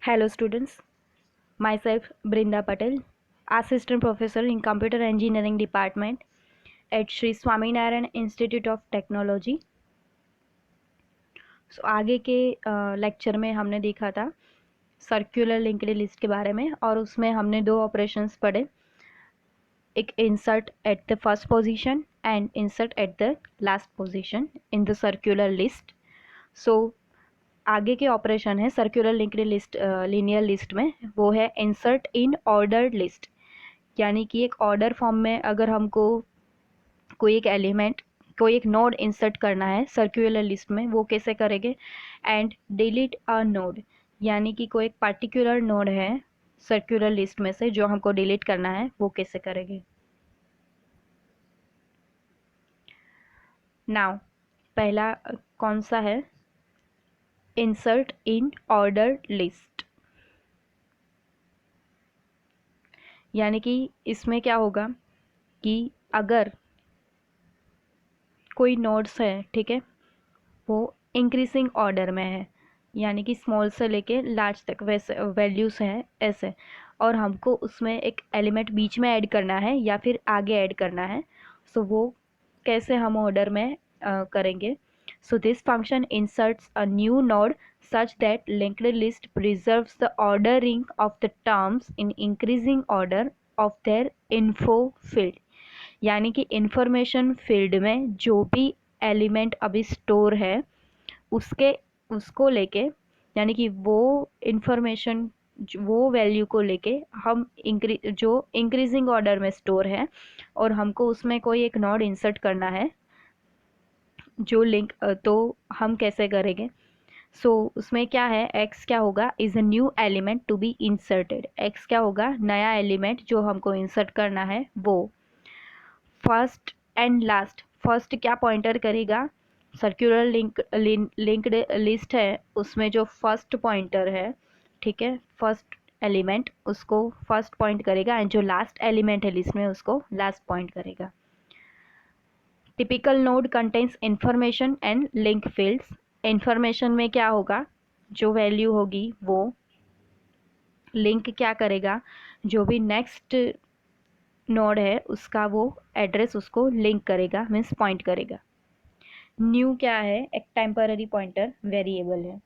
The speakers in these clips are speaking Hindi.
Hello students, myself Brinda Patel, Assistant Professor in Computer Engineering Department at Sri Swaminarayan Institute of Technology. आगे के लेक्चर में हमने देखा था सर्कुलर लिंक्ड लिस्ट के बारे में और उसमें हमने दो ऑपरेशंस पढ़े, एक insert at the first position and insert at the last position in the circular list. आगे के ऑपरेशन है circular linked list linear list में, वो है इंसर्ट इन ऑर्डर्ड लिस्ट. यानी कि एक ऑर्डर फॉर्म में अगर हमको कोई एक एलिमेंट कोई एक नोड इंसर्ट करना है सर्कुलर लिस्ट में, वो कैसे करेंगे. एंड डिलीट अ नोड, यानी कि कोई एक पर्टिकुलर नोड है सर्कुलर लिस्ट में से जो हमको डिलीट करना है, वो कैसे करेंगे. नाउ पहला कौन सा है, इंसर्ट इन ऑर्डर लिस्ट. यानी कि इसमें क्या होगा कि अगर कोई नोड्स है, ठीक है, वो इंक्रीजिंग ऑर्डर में है, यानी कि स्मॉल से लेके लार्ज तक वैसे वैल्यूज हैं ऐसे, और हमको उसमें एक एलिमेंट बीच में ऐड करना है या फिर आगे ऐड करना है. वो कैसे हम ऑर्डर में करेंगे. This function inserts a new node such that linked list preserves the ordering of the terms in increasing order of their info field. यानी कि इंफॉर्मेशन फील्ड में जो भी एलिमेंट अभी स्टोर है उसको लेके, यानी कि वो इंफॉर्मेशन वो वैल्यू को लेके हम जो इंक्रीजिंग ऑर्डर में स्टोर है और हमको उसमें कोई एक नोड इंसर्ट करना है जो लिंक, तो हम कैसे करेंगे. उसमें क्या है, x क्या होगा, is a new element to be inserted. x क्या होगा, नया एलिमेंट जो हमको इंसर्ट करना है. वो फर्स्ट एंड लास्ट, फर्स्ट क्या पॉइंटर करेगा, सर्कुलर लिंक्ड लिस्ट है उसमें जो फर्स्ट पॉइंटर है, ठीक है, फर्स्ट एलिमेंट उसको फर्स्ट पॉइंट करेगा एंड जो लास्ट एलिमेंट है लिस्ट में उसको लास्ट पॉइंट करेगा. Typical node contains information and link fields. Information में क्या होगा, जो वैल्यू होगी वो लिंक क्या करेगा, जो भी नेक्स्ट नोड है उसका वो एड्रेस उसको लिंक करेगा, मीन्स पॉइंट करेगा. न्यू क्या है, एक टेम्पररी पॉइंटर वेरिएबल है.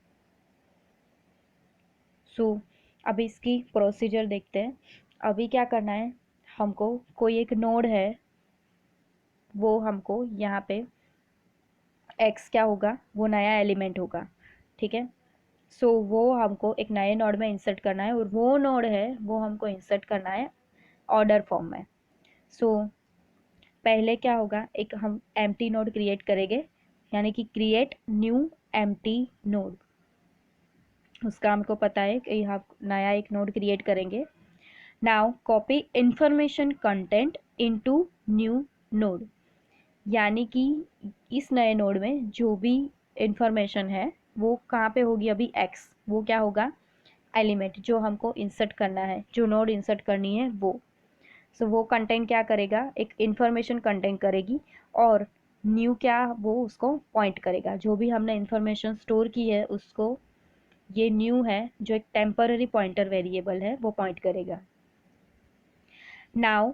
अभी इसकी प्रोसीजर देखते हैं. अभी क्या करना है, हमको कोई एक नोड है, वो हमको यहाँ पे x क्या होगा, वो नया एलिमेंट होगा, ठीक है. वो हमको एक नए नोड में इंसर्ट करना है और वो नोड है वो हमको इंसर्ट करना है ऑर्डर फॉर्म में. पहले क्या होगा, एक हम एम्प्टी नोड क्रिएट करेंगे, यानी कि क्रिएट न्यू एम्प्टी नोड. उसका हमको पता है कि हम नया एक नोड क्रिएट करेंगे. Now copy information content into new node, यानी कि इस नए नोड में जो भी इंफॉर्मेशन है वो कहाँ पे होगी, अभी x, वो क्या होगा, एलिमेंट जो हमको इंसर्ट करना है, जो नोड इंसर्ट करनी है वो. वो कंटेंट क्या करेगा, एक इंफॉर्मेशन कंटेंट करेगी और न्यू क्या, वो उसको पॉइंट करेगा, जो भी हमने इंफॉर्मेशन स्टोर की है उसको ये न्यू है जो एक टेम्पररी पॉइंटर वेरिएबल है वो पॉइंट करेगा. Now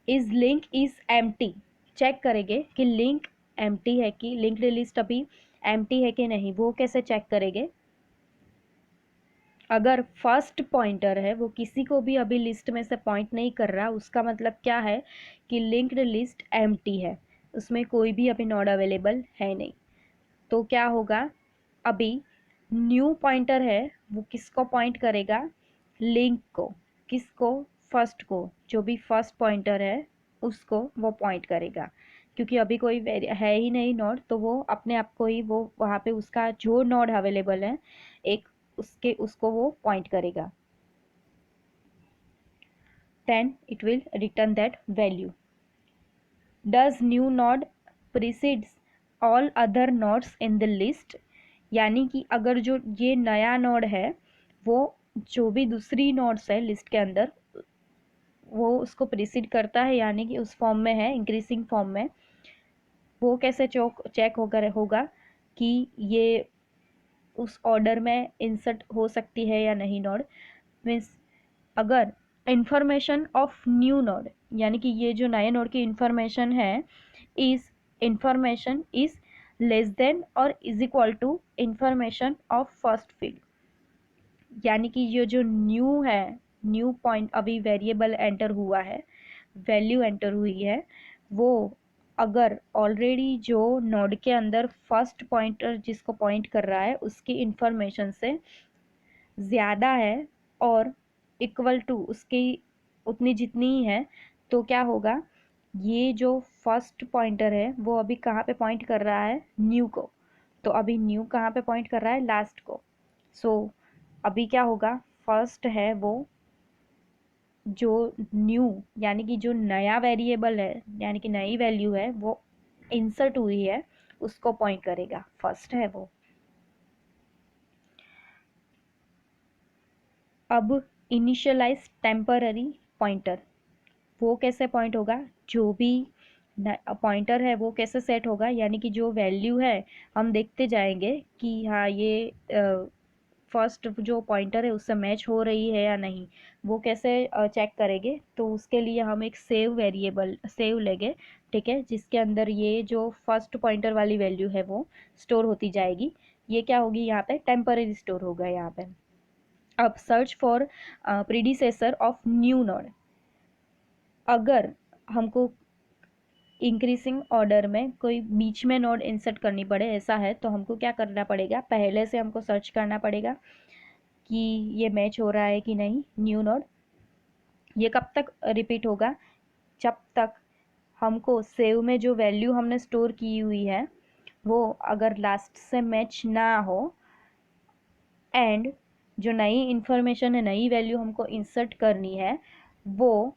is link is empty, check करेंगे कि लिंक एम्प्टी है कि लिंक्ड लिस्ट अभी एम्प्टी है कि नहीं. वो कैसे चेक करेंगे, अगर फर्स्ट पॉइंटर है वो किसी को भी अभी लिस्ट में से पॉइंट नहीं कर रहा, उसका मतलब क्या है कि लिंक्ड लिस्ट एम्प्टी है, उसमें कोई भी अभी नोड अवेलेबल है नहीं. तो क्या होगा, अभी न्यू पॉइंटर है वो किसको पॉइंट करेगा, लिंक को. किसको, फर्स्ट को, जो भी फर्स्ट पॉइंटर है उसको वो पॉइंट करेगा, क्योंकि अभी कोई है ही नहीं नोड, तो वो अपने आप को ही वो वहाँ पे उसका जो नोड अवेलेबल है एक उसको वो पॉइंट करेगा. then it will return that value. does new node precedes all other nodes in the list, यानी कि अगर जो ये नया नोड है वो जो भी दूसरी नोड्स है लिस्ट के अंदर वो उसको प्रीसीड करता है, यानी कि उस फॉर्म में है इंक्रीजिंग फॉर्म में. वो कैसे चेक होगा कि ये उस ऑर्डर में इंसर्ट हो सकती है या नहीं नोड। मीन्स अगर इंफॉर्मेशन ऑफ न्यू नोड यानी कि ये जो नए नोड की इंफॉर्मेशन है is information is less than और is equal to information of first field, यानी कि ये जो न्यू है, न्यू पॉइंट अभी वेरिएबल एंटर हुआ है, वैल्यू एंटर हुई है, वो अगर ऑलरेडी जो नोड के अंदर फर्स्ट पॉइंटर जिसको पॉइंट कर रहा है उसकी इंफॉर्मेशन से ज़्यादा है और इक्वल टू उसकी उतनी जितनी ही है, तो क्या होगा, ये जो फर्स्ट पॉइंटर है वो अभी कहाँ पे पॉइंट कर रहा है, न्यू को। तो अभी न्यू कहाँ पे पॉइंट कर रहा है, लास्ट को। सो अभी क्या होगा, फर्स्ट है वो जो न्यू यानी कि जो नया वेरिएबल है यानी कि नई वैल्यू है वो इंसर्ट हुई है उसको पॉइंट करेगा, फर्स्ट है वो। अब इनिशियलाइज टेम्पररी पॉइंटर, वो कैसे पॉइंट होगा, जो भी पॉइंटर है वो कैसे सेट होगा, यानी कि जो वैल्यू है हम देखते जाएंगे कि हाँ ये फर्स्ट जो पॉइंटर है उससे मैच हो रही है या नहीं, वो कैसे चेक करेंगे। तो उसके लिए हम एक सेव वेरिएबल सेव लेंगे, ठीक है, जिसके अंदर ये जो फर्स्ट पॉइंटर वाली वैल्यू है वो स्टोर होती जाएगी। ये क्या होगी, यहाँ पे टेम्पररी स्टोर होगा यहाँ पे। अब search for predecessor of new node, अगर हमको इंक्रीजिंग ऑर्डर में कोई बीच में नोड इंसर्ट करनी पड़े ऐसा है तो हमको क्या करना पड़ेगा, पहले से हमको सर्च करना पड़ेगा कि ये मैच हो रहा है कि नहीं न्यू नोड। ये कब तक रिपीट होगा, जब तक हमको सेव में जो वैल्यू हमने स्टोर की हुई है वो अगर लास्ट से मैच ना हो एंड जो नई इंफॉर्मेशन है, नई वैल्यू हमको इंसर्ट करनी है, वो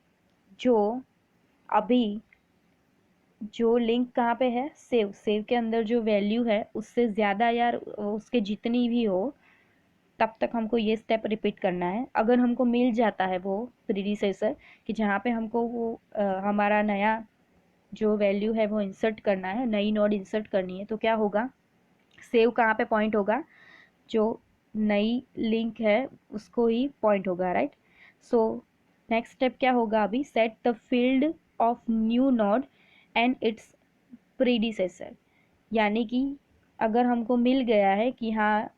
जो अभी जो लिंक कहाँ पे है, सेव, सेव के अंदर जो वैल्यू है उससे ज़्यादा यार उसके जितनी भी हो, तब तक हमको ये स्टेप रिपीट करना है। अगर हमको मिल जाता है वो प्रीडिसेसर कि जहाँ पे हमको वो हमारा नया जो वैल्यू है वो इंसर्ट करना है, नई नोड इंसर्ट करनी है, तो क्या होगा, सेव कहाँ पे पॉइंट होगा, जो नई लिंक है उसको ही पॉइंट होगा, राइट। सो नेक्स्ट स्टेप क्या होगा, अभी set the field of new node and it's predecessor, यानी कि अगर हमको मिल गया है कि हाँ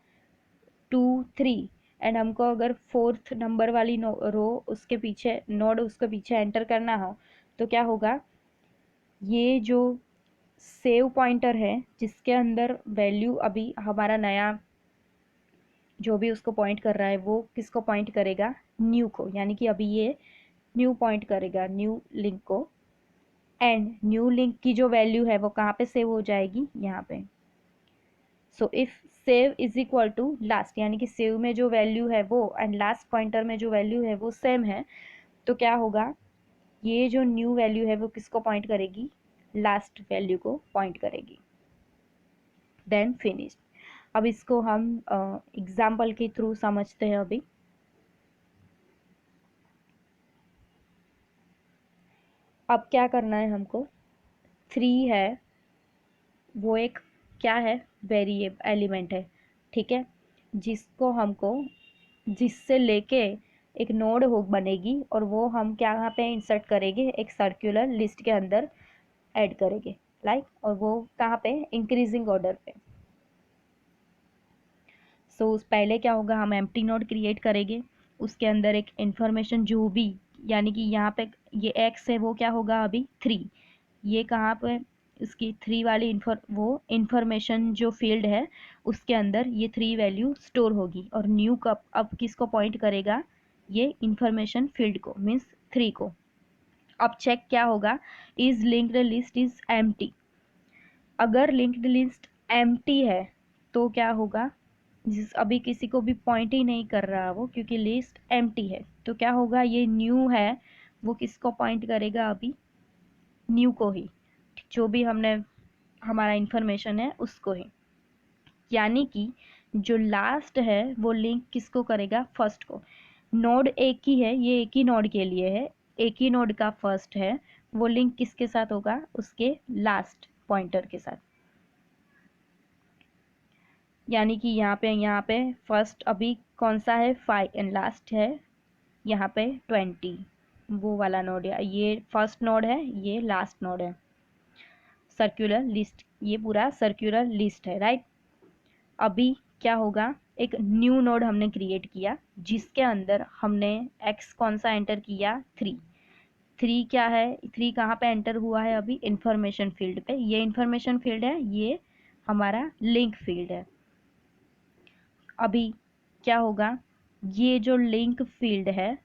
2 3 एंड हमको अगर फोर्थ नंबर वाली रो उसके पीछे नोड उसके पीछे एंटर करना हो, तो क्या होगा, ये जो सेव पॉइंटर है जिसके अंदर वैल्यू अभी हमारा नया जो भी उसको पॉइंट कर रहा है वो किसको पॉइंट करेगा, न्यू को, यानी कि अभी ये न्यू पॉइंट करेगा न्यू लिंक को। एंड न्यू लिंक की जो वैल्यू है वो कहाँ पे सेव हो जाएगी, यहाँ पे। So if save is equal to last, यानी कि सेव में जो वैल्यू है वो एंड लास्ट पॉइंटर में जो वैल्यू है वो सेम है, तो क्या होगा, ये जो न्यू वैल्यू है वो किसको पॉइंट करेगी, लास्ट वैल्यू को पॉइंट करेगी। Then finish. अब इसको हम एग्जाम्पल के थ्रू समझते हैं अभी। अब क्या करना है हमको, 3 है वो एक क्या है, वेरिएबल एलिमेंट है, ठीक है, जिसको हमको जिससे लेके एक नोड हो बनेगी और वो हम क्या यहाँ पे इंसर्ट करेंगे, एक सर्कुलर लिस्ट के अंदर ऐड करेंगे, लाइक, और वो कहाँ पे, इंक्रीजिंग ऑर्डर पे। सो उस पहले क्या होगा, हम एम्प्टी नोड क्रिएट करेंगे, उसके अंदर एक इंफॉर्मेशन जो भी, यानी कि यहाँ पे ये एक्स है वो क्या होगा अभी 3, ये कहाँ पे इसकी 3 वाली वो इंफॉर्मेशन जो फील्ड है उसके अंदर ये 3 वैल्यू स्टोर होगी, और न्यू कप अब किसको पॉइंट करेगा, ये इंफॉर्मेशन फील्ड को, मीन्स 3 को। अब चेक क्या होगा, is linked list is empty, अगर लिंक्ड लिस्ट एम्प्टी है तो क्या होगा, जिस अभी किसी को भी पॉइंट ही नहीं कर रहा वो क्योंकि लिस्ट एम्प्टी है, तो क्या होगा, ये न्यू है वो किसको पॉइंट करेगा, अभी न्यू को ही, जो भी हमने हमारा इंफॉर्मेशन है उसको ही, यानी कि जो लास्ट है वो लिंक किसको करेगा, फर्स्ट को। नोड एक ही है, ये एक ही नोड के लिए है, एक ही नोड का फर्स्ट है, वो लिंक किसके साथ होगा, उसके लास्ट पॉइंटर के साथ। यानी कि यहाँ पे फर्स्ट अभी कौन सा है 5 एंड लास्ट है यहाँ पे 20, वो वाला नोड है, ये फर्स्ट नोड है, ये लास्ट नोड है। सर्कुलर लिस्ट, ये पूरा सर्कुलर लिस्ट है, राइट। अभी क्या होगा, एक न्यू नोड हमने क्रिएट किया जिसके अंदर हमने एक्स कौन सा एंटर किया, 3। 3 क्या है, 3 कहाँ पे एंटर हुआ है, अभी इंफॉर्मेशन फील्ड पे। ये इंफॉर्मेशन फील्ड है, ये हमारा लिंक फील्ड है। अभी क्या होगा, ये जो लिंक फील्ड है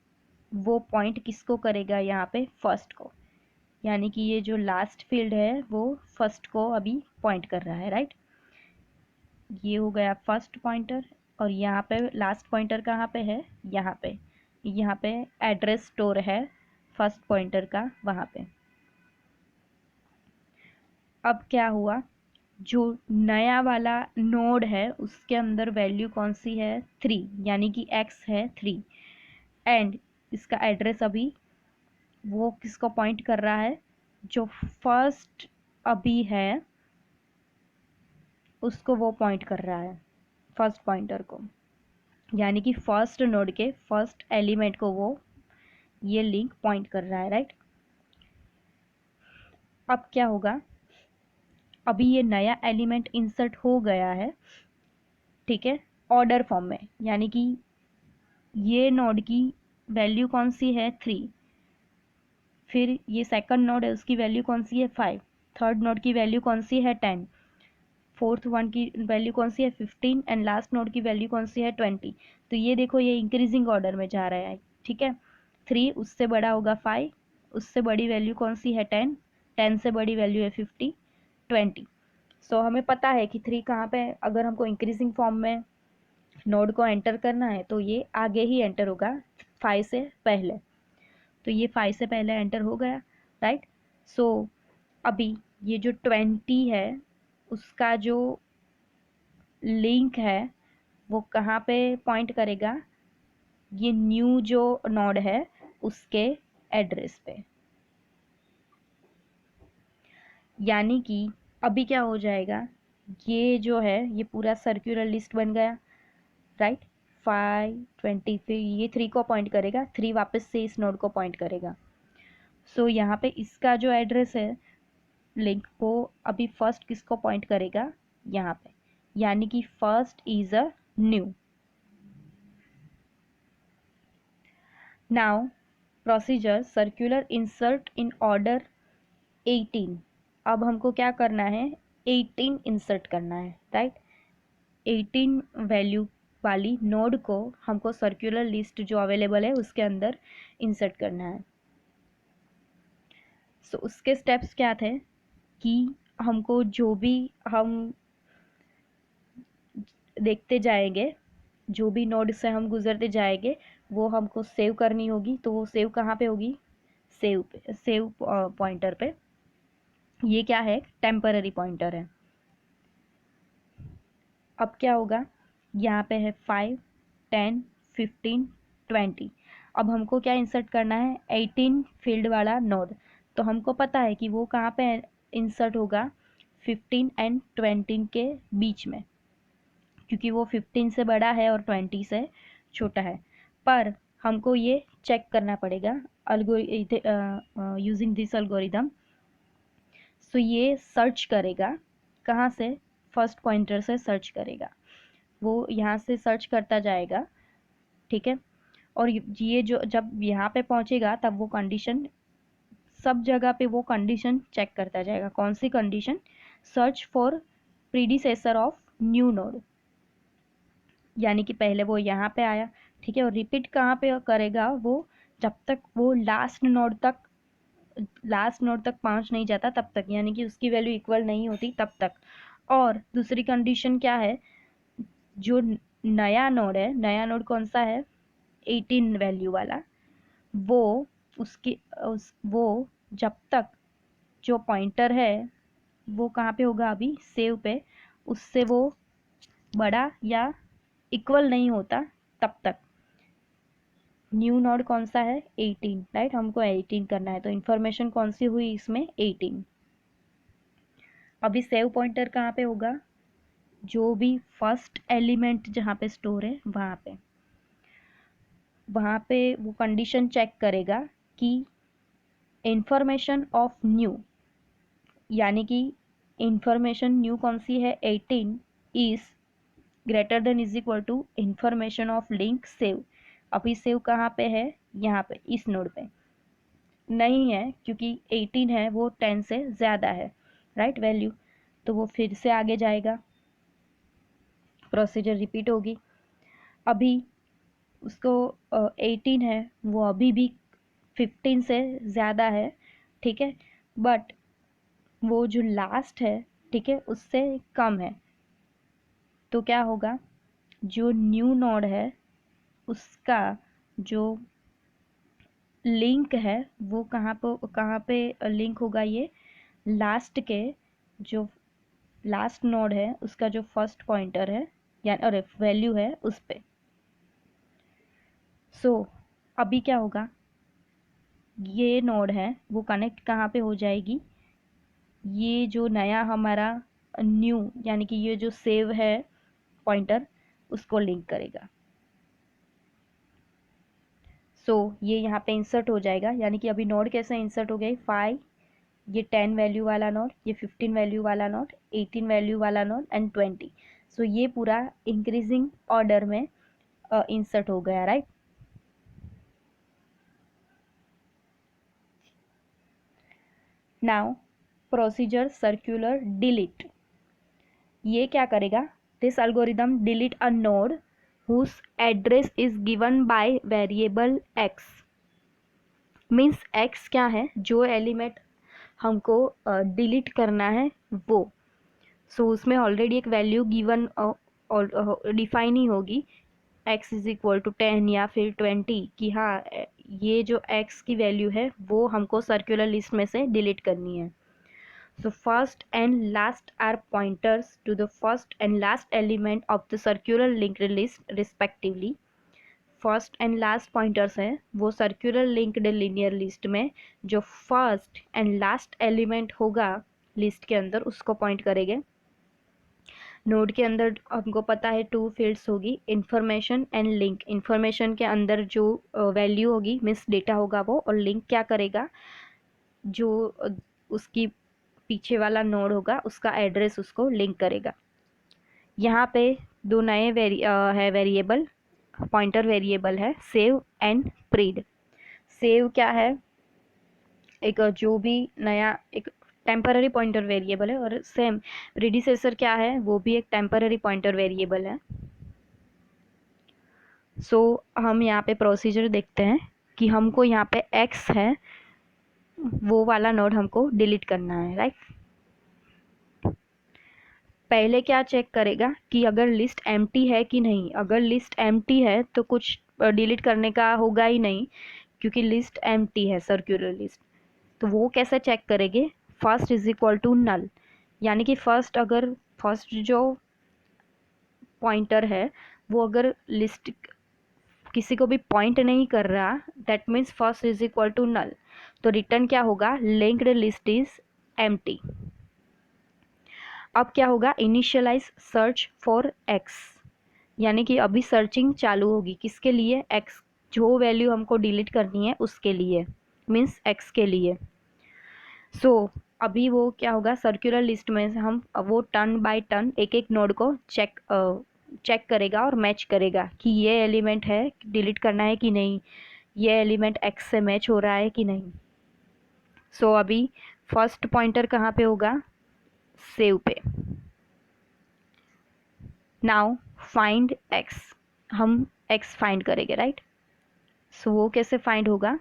वो पॉइंट किसको करेगा, यहाँ पे फर्स्ट को, यानी कि ये जो लास्ट फील्ड है वो फर्स्ट को अभी पॉइंट कर रहा है, राइट। ये हो गया फर्स्ट पॉइंटर। और यहाँ पे लास्ट पॉइंटर कहाँ पे है, यहाँ पे एड्रेस स्टोर है फर्स्ट पॉइंटर का, वहाँ पे। अब क्या हुआ, जो नया वाला नोड है उसके अंदर वैल्यू कौन सी है, 3, यानी कि x है 3। एंड इसका एड्रेस अभी वो किसको पॉइंट कर रहा है, जो फर्स्ट अभी है उसको वो पॉइंट कर रहा है, फर्स्ट पॉइंटर को, यानी कि फर्स्ट नोड के फर्स्ट एलिमेंट को वो ये लिंक पॉइंट कर रहा है, राइट। अब क्या होगा, अभी ये नया एलिमेंट इंसर्ट हो गया है, ठीक है, ऑर्डर फॉर्म में, यानी कि ये नोड की वैल्यू कौन सी है, 3। फिर ये सेकंड नोड है उसकी वैल्यू कौन सी है, 5। थर्ड नोड की वैल्यू कौन सी है, 10। फोर्थ वन की वैल्यू कौन सी है, 15। एंड लास्ट नोड की वैल्यू कौन सी है, 20। तो ये देखो ये इंक्रीजिंग ऑर्डर में जा रहा है, ठीक है। 3 उससे बड़ा होगा 5, उससे बड़ी वैल्यू कौन सी है, 10। 10 से बड़ी वैल्यू है 50, 20। सो हमें पता है कि 3 कहाँ पे, अगर हमको इंक्रीजिंग फॉर्म में नोड को एंटर करना है तो ये आगे ही एंटर होगा 5 से पहले। तो ये 5 से पहले एंटर हो गया, राइट। सो अभी ये जो 20 है उसका जो लिंक है वो कहाँ पे पॉइंट करेगा, ये न्यू जो नोड है उसके एड्रेस पे। यानी कि अभी क्या हो जाएगा, ये जो है ये पूरा सर्कुलर लिस्ट बन गया, राइट। 5, 20, फिर ये 3 को पॉइंट करेगा, 3 वापस से इस नोड को पॉइंट करेगा। सो यहाँ पे इसका जो एड्रेस है लिंक को अभी फर्स्ट किसको पॉइंट करेगा, यहाँ पे, यानी कि first is a new. Now procedure circular insert in order 18। अब हमको क्या करना है, 18 इंसर्ट करना है, राइट। 18 वैल्यू वाली नोड को हमको सर्कुलर लिस्ट जो अवेलेबल है उसके अंदर इंसर्ट करना है। सो उसके स्टेप्स क्या थे कि हमको जो भी हम देखते जाएंगे, जो भी नोड से हम गुजरते जाएंगे वो हमको सेव करनी होगी। तो वो सेव कहाँ पे होगी, सेव पे, सेव पॉइंटर पे। ये क्या है, टेम्पररी पॉइंटर है। अब क्या होगा, यहाँ पे है 5, 10, 15, 20। अब हमको क्या इंसर्ट करना है, 18 फील्ड वाला नोड। तो हमको पता है कि वो कहाँ पे इंसर्ट होगा, 15 एंड 20 के बीच में, क्योंकि वो 15 से बड़ा है और 20 से छोटा है। पर हमको ये चेक करना पड़ेगा यूजिंग दिस एल्गोरिदम। सो ये सर्च करेगा, कहाँ से, फर्स्ट पॉइंटर से सर्च करेगा, वो यहाँ से सर्च करता जाएगा, ठीक है। और ये जो जब यहाँ पे पहुँचेगा तब वो कंडीशन, सब जगह पे वो कंडीशन चेक करता जाएगा। कौन सी condition, search for predecessor of new node, यानी कि पहले वो यहाँ पे आया, ठीक है। और रिपीट कहाँ पे करेगा वो, जब तक वो लास्ट नोड तक पहुँच नहीं जाता तब तक, यानी कि उसकी वैल्यू इक्वल नहीं होती तब तक। और दूसरी कंडीशन क्या है, जो नया नोड है, नया नोड कौन सा है, 18 वैल्यू वाला, वो वो जब तक जो पॉइंटर है वो कहाँ पे होगा, अभी सेव पे, उससे वो बड़ा या इक्वल नहीं होता तब तक। न्यू नोड कौन सा है, 18, राइट। हमको 18 करना है, तो इन्फॉर्मेशन कौन सी हुई इसमें, 18। अभी सेव पॉइंटर कहाँ पे होगा, जो भी फर्स्ट एलिमेंट जहाँ पे स्टोर है वहाँ पे वो कंडीशन चेक करेगा कि इंफॉर्मेशन ऑफ न्यू, यानी कि इंफॉर्मेशन न्यू कौन सी है, 18 is greater than is equal to information of link save. अभी सेव कहाँ पे है, यहाँ पे इस नोड पे नहीं है क्योंकि 18 है, वो 10 से ज़्यादा है, राइट वैल्यू। तो वो फिर से आगे जाएगा, प्रोसीजर रिपीट होगी। अभी उसको 18 है, वो अभी भी 15 से ज़्यादा है, ठीक है, बट वो जो लास्ट है, ठीक है, उससे कम है। तो क्या होगा, जो न्यू नोड है उसका जो लिंक है वो कहाँ पे लिंक होगा, ये लास्ट के जो लास्ट नोड है उसका जो फर्स्ट पॉइंटर है या अरे वैल्यू है उस पे। सो अभी क्या होगा, ये नोड है वो कनेक्ट कहाँ पे हो जाएगी, ये जो नया हमारा न्यू यानी कि ये जो सेव है पॉइंटर उसको लिंक करेगा। सो ये यहाँ पे इंसर्ट हो जाएगा, यानी कि अभी नोड कैसे इंसर्ट हो गए, 5, ये 10 वैल्यू वाला नोड, ये 15 वैल्यू वाला नोड, 18 वैल्यू वाला नोड एंड 20। सो ये पूरा इंक्रीजिंग ऑर्डर में इंसर्ट हो गया, right. Now procedure circular delete, ये क्या करेगा, this algorithm delete a node whose address is given by variable x। Means x क्या है, जो एलिमेंट हमको डिलीट करना है वो। सो उसमें ऑलरेडी एक वैल्यू गिवन डिफाइन ही होगी, x इज इक्वल टू 10 या फिर 20, कि हाँ ये जो x की वैल्यू है वो हमको सर्कुलर लिस्ट में से डिलीट करनी है। So first and last are pointers to the first and last element of the circular linked list respectively। First and last pointers हैं वो सर्कुलर लिंक्ड लीनियर लिस्ट में जो फर्स्ट एंड लास्ट एलिमेंट होगा लिस्ट के अंदर उसको पॉइंट करेंगे। नोड के अंदर हमको पता है 2 फील्ड्स होगी, इंफॉर्मेशन एंड लिंक। इंफॉर्मेशन के अंदर जो वैल्यू होगी मीन्स डेटा होगा वो, और लिंक क्या करेगा, जो उसकी पीछे वाला नोड होगा उसका एड्रेस उसको लिंक करेगा। यहाँ पे दो नए है वेरिएबल, पॉइंटर वेरिएबल है सेव एंड प्रीड। सेव क्या है, एक जो भी नया एक टेम्पररी पॉइंटर वेरिएबल है, और सेम प्रीडिसेसर क्या है, वो भी एक टेम्पररी पॉइंटर वेरिएबल है। सो हम यहाँ पे प्रोसीजर देखते हैं कि हमको यहाँ पे x है वो वाला नोड हमको डिलीट करना है, राइट। पहले क्या चेक करेगा कि अगर लिस्ट एम्प्टी है कि नहीं। अगर लिस्ट एम्प्टी है तो कुछ डिलीट करने का होगा ही नहीं, क्योंकि लिस्ट एम्प्टी है सर्कुलर लिस्ट। तो वो कैसे चेक करेंगे, first is equal to null, यानी कि अगर फर्स्ट जो पॉइंटर है वो अगर लिस्ट किसी को भी पॉइंट नहीं कर रहा, that means first is equal to null. तो रिटर्न क्या होगा, लिंक्ड लिस्ट इज एम्प्टी। अब क्या होगा, इनिशियलाइज सर्च फॉर एक्स, यानी कि अभी सर्चिंग चालू होगी किसके लिए, एक्स, जो वैल्यू हमको डिलीट करनी है उसके लिए, मीन्स एक्स के लिए। सो अभी वो क्या होगा, सर्कुलर लिस्ट में से हम वो टर्न बाय टर्न एक एक नोड को चेक करेगा और मैच करेगा कि ये एलिमेंट है डिलीट करना है कि नहीं, ये एलिमेंट एक्स से मैच हो रहा है कि नहीं। सो अभी फर्स्ट पॉइंटर कहाँ पे होगा, सेव पे। नाउ फाइंड एक्स, हम एक्स फाइंड करेंगे, राइट। सो वो कैसे फाइंड होगा,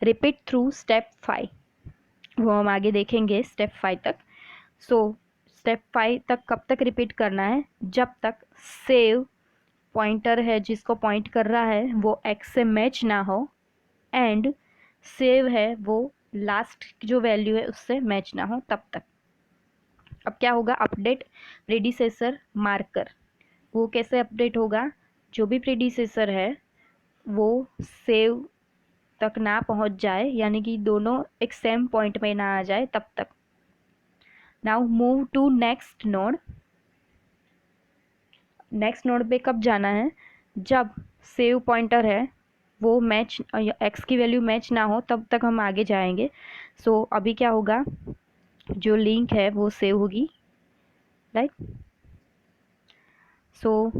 रिपीट थ्रू स्टेप 5, वो हम आगे देखेंगे स्टेप 5 तक। सो स्टेप 5 तक कब तक रिपीट करना है, जब तक सेव पॉइंटर है जिसको पॉइंट कर रहा है वो एक्स से मैच ना हो, एंड सेव है वो लास्ट जो वैल्यू है उससे मैच ना हो, तब तक। अब क्या होगा, अपडेट प्रीडिसेसर मार्कर। वो कैसे अपडेट होगा, जो भी प्रीडिसेसर है वो सेव तक ना पहुंच जाए, यानी कि दोनों एक सेम पॉइंट में ना आ जाए तब तक। Now move to next node. Next node पे कब जाना है, जब सेव पॉइंटर है वो मैच, एक्स की वैल्यू मैच ना हो तब तक हम आगे जाएंगे। सो अभी क्या होगा, जो लिंक है वो सेव होगी, right. So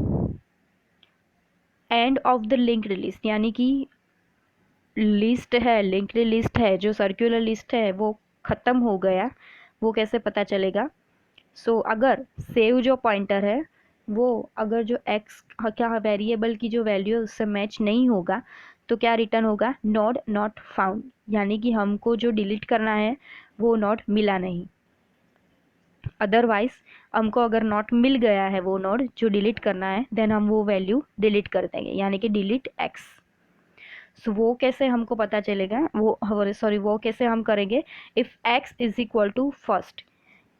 end of the linked list, यानी कि लिस्ट है, लिंक्ड लिस्ट है, जो सर्कुलर लिस्ट है वो ख़त्म हो गया। वो कैसे पता चलेगा, अगर सेव जो पॉइंटर है वो अगर जो एक्स क्या वेरिएबल की जो वैल्यू है उससे मैच नहीं होगा तो क्या रिटर्न होगा, नोड नॉट फाउंड, यानी कि हमको जो डिलीट करना है वो नोड मिला नहीं। अदरवाइज हमको अगर नोट मिल गया है वो नोड जो डिलीट करना है, देन हम वो वैल्यू डिलीट कर देंगे, यानी कि डिलीट एक्स। वो कैसे हमको पता चलेगा, वो कैसे हम करेंगे, if x is equal to first,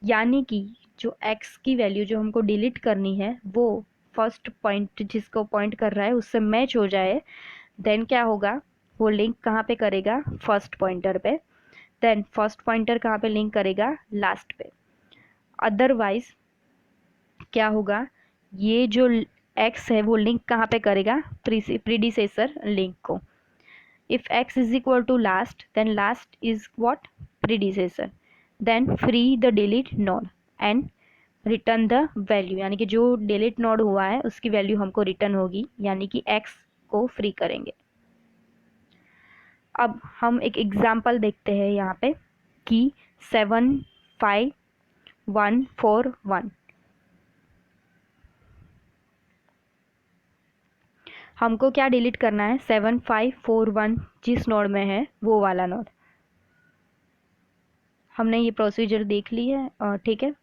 यानी कि जो x की वैल्यू जो हमको डिलीट करनी है वो फर्स्ट पॉइंट जिसको पॉइंट कर रहा है उससे मैच हो जाए, देन क्या होगा, वो लिंक कहाँ पे करेगा, फर्स्ट पॉइंटर पे। देन फर्स्ट पॉइंटर कहाँ पे लिंक करेगा, लास्ट पे। अदरवाइज क्या होगा, ये जो x है वो लिंक कहाँ पे करेगा, प्रीडिसेसर लिंक को। If x is equal to last, then last is what, predecessor. Then free the delete node and return the value, यानी कि जो डिलीट नोड हुआ है उसकी वैल्यू हमको रिटर्न होगी, यानी कि x को फ्री करेंगे। अब हम एक एग्जाम्पल देखते हैं यहाँ पे कि 75141 हमको क्या डिलीट करना है, 7541 जिस नोड में है वो वाला नोड। हमने ये प्रोसीजर देख ली है, ठीक है,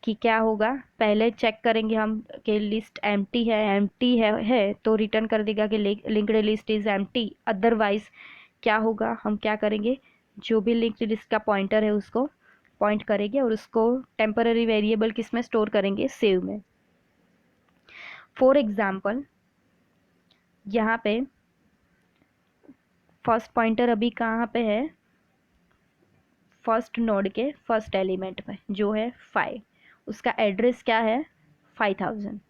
कि क्या होगा, पहले चेक करेंगे हम कि लिस्ट एम्प्टी है तो रिटर्न कर देगा कि linked list is empty. Otherwise क्या होगा, हम क्या करेंगे, जो भी लिंक्ड लिस्ट का पॉइंटर है उसको पॉइंट करेंगे और उसको टेम्पररी वेरिएबल किस में स्टोर करेंगे, सेव में। फॉर एग्जाम्पल यहाँ पे फर्स्ट पॉइंटर अभी कहाँ पे है, फर्स्ट नोड के फर्स्ट एलिमेंट में जो है 5, उसका एड्रेस क्या है 5000।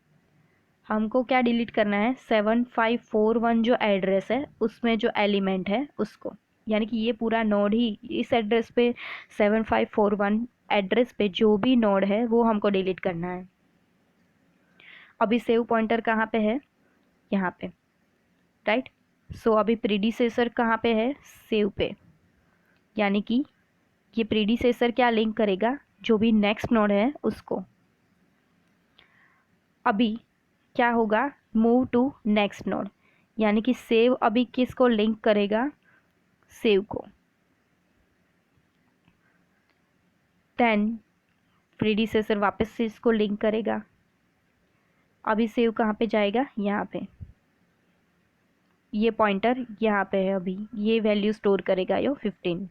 हमको क्या डिलीट करना है, 7541 जो एड्रेस है उसमें जो एलिमेंट है उसको, यानी कि ये पूरा नोड ही इस एड्रेस पे 7541 एड्रेस पे जो भी नोड है वो हमको डिलीट करना है। अभी सेव पॉइंटर कहाँ पे है, यहाँ पे, राइट। अभी प्रीडिसेसर कहाँ पे है, सेव पे, यानी कि ये प्रीडिसेसर क्या लिंक करेगा, जो भी नेक्स्ट नोड है उसको। अभी क्या होगा, मूव टू नेक्स्ट नोड, यानी कि सेव अभी किसको लिंक करेगा, सेव को। देन प्रीडिसेसर वापस से इसको लिंक करेगा। अभी सेव कहाँ पे जाएगा, यहाँ पे, ये पॉइंटर यहाँ पे है, अभी ये वैल्यू स्टोर करेगा यो 15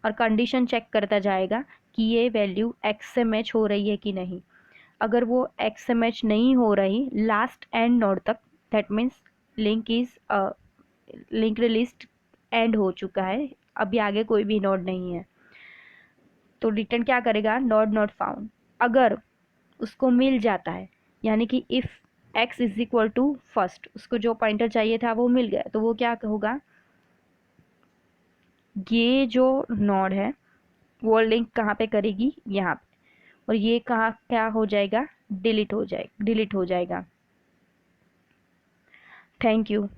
और कंडीशन चेक करता जाएगा कि ये वैल्यू x से मैच हो रही है कि नहीं। अगर वो x से मैच नहीं हो रही लास्ट एंड नोड तक, that means linked list and हो चुका है, अभी आगे कोई भी नोड नहीं है, तो रिटर्न क्या करेगा, नोड नॉट फाउंड। अगर उसको मिल जाता है, यानी कि if x is equal to first, उसको जो पॉइंटर चाहिए था वो मिल गया, तो वो क्या होगा, ये जो नोड है वो लिंक कहाँ पे करेगी, यहाँ पे, और ये कहाँ क्या हो जाएगा, डिलीट हो जाएगा। Thank you.